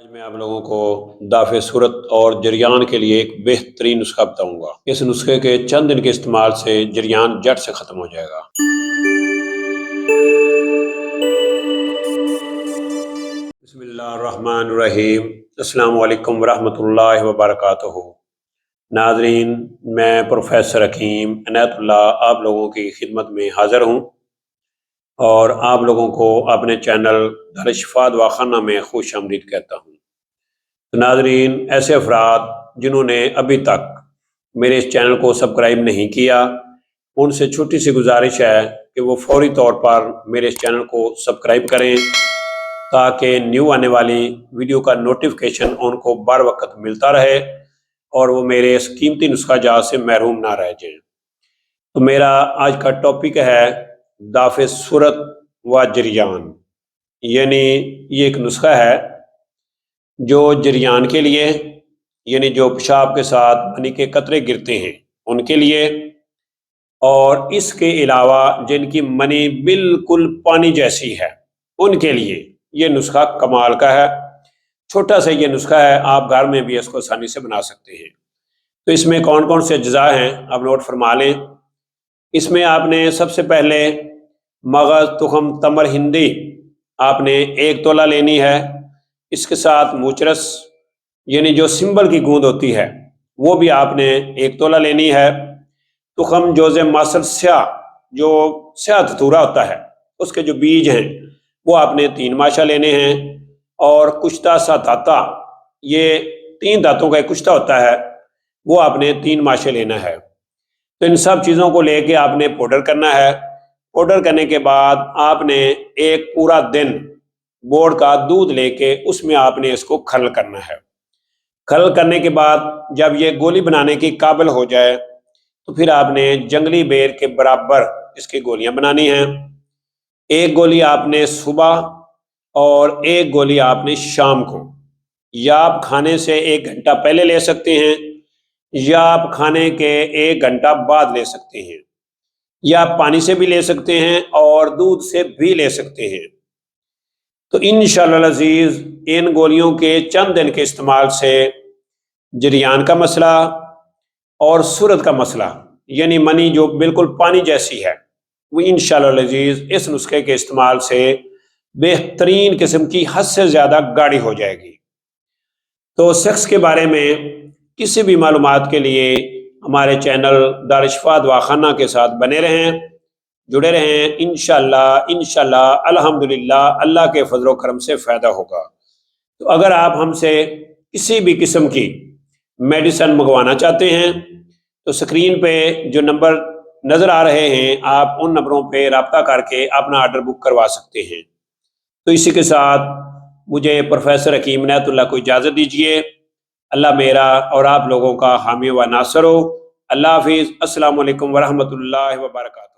آج میں آپ لوگوں کو دافع صورت اور جریان کے لیے ایک بہترین نسخہ بتاؤں گا۔ اس نسخے کے چند دن کے استعمال سے جریان جٹ سے ختم ہو جائے گا۔ بسم اللہ الرحمن الرحیم۔ السلام علیکم ورحمۃ اللہ وبرکاتہ۔ ناظرین، میں پروفیسر حکیم عنایت اللہ آپ لوگوں کی خدمت میں حاضر ہوں اور آپ لوگوں کو اپنے چینل دارالشفاء دواخانہ میں خوش آمدید کہتا ہوں۔ ناظرین، ایسے افراد جنہوں نے ابھی تک میرے اس چینل کو سبسکرائب نہیں کیا، ان سے چھوٹی سی گزارش ہے کہ وہ فوری طور پر میرے اس چینل کو سبسکرائب کریں تاکہ نیو آنے والی ویڈیو کا نوٹیفیکیشن ان کو بر وقت ملتا رہے اور وہ میرے اس قیمتی نسخہ جات سے محروم نہ رہ جائیں۔ تو میرا آج کا ٹاپک ہے دافع صورت و جریان، یعنی یہ ایک نسخہ ہے جو جریان کے لیے، یعنی جو پیشاب کے ساتھ منی کے قطرے گرتے ہیں ان کے لیے، اور اس کے علاوہ جن کی منی بالکل پانی جیسی ہے ان کے لیے یہ نسخہ کمال کا ہے۔ چھوٹا سا یہ نسخہ ہے، آپ گھر میں بھی اس کو آسانی سے بنا سکتے ہیں۔ تو اس میں کون کون سے اجزاء ہیں آپ نوٹ فرما لیں۔ اس میں آپ نے سب سے پہلے مغز، تخم، تمر ہندی آپ نے 1 تولہ لینی ہے۔ اس کے ساتھ موچرس یعنی جو سنبل کی گوند ہوتی ہے وہ بھی آپ نے 1 تولہ لینی ہے۔ تخم جوز ماسل سیاہ، جو سیاہ دھتورا ہوتا ہے، اس کے جو بیج ہیں وہ آپ نے 3 ماشا لینے ہیں۔ اور کشتہ سا دھاتا، یہ 3 دھاتوں کا ایک کشتہ ہوتا ہے، وہ آپ نے 3 ماشے لینا ہے۔ تو ان سب چیزوں کو لے کے آپ نے پاؤڈر کرنا ہے۔ پاؤڈر کرنے کے بعد آپ نے ایک پورا دن بورڈ کا دودھ لے کے اس میں آپ نے اس کو کھل کرنا ہے۔ کھل کرنے کے بعد جب یہ گولی بنانے کی قابل ہو جائے تو پھر آپ نے جنگلی بیر کے برابر اس کی گولیاں بنانی ہیں۔ 1 گولی آپ نے صبح اور 1 گولی آپ نے شام کو، یا آپ کھانے سے 1 گھنٹہ پہلے لے سکتے ہیں یا آپ کھانے کے 1 گھنٹہ بعد لے سکتے ہیں، یا آپ پانی سے بھی لے سکتے ہیں اور دودھ سے بھی لے سکتے ہیں۔ تو انشاءاللہ العزیز ان گولیوں کے چند دن کے استعمال سے جریان کا مسئلہ اور صورت کا مسئلہ، یعنی منی جو بالکل پانی جیسی ہے، وہ انشاءاللہ العزیز اس نسخے کے استعمال سے بہترین قسم کی حد سے زیادہ گاڑی ہو جائے گی۔ تو سیکس کے بارے میں کسی بھی معلومات کے لیے ہمارے چینل دارالشفاء دواخانہ کے ساتھ بنے رہیں، جڑے رہیں۔ انشاءاللہ الحمدللہ اللہ کے فضل و کرم سے فائدہ ہوگا۔ تو اگر آپ ہم سے کسی بھی قسم کی میڈیسن منگوانا چاہتے ہیں تو سکرین پہ جو نمبر نظر آ رہے ہیں آپ ان نمبروں پہ رابطہ کر کے اپنا آرڈر بک کروا سکتے ہیں۔ تو اسی کے ساتھ مجھے پروفیسر حکیم عنایت اللہ کو اجازت دیجیے۔ اللہ میرا اور آپ لوگوں کا حامی و ناصر ہو۔ اللہ حافظ۔ السلام علیکم ورحمۃ اللہ وبرکاتہ۔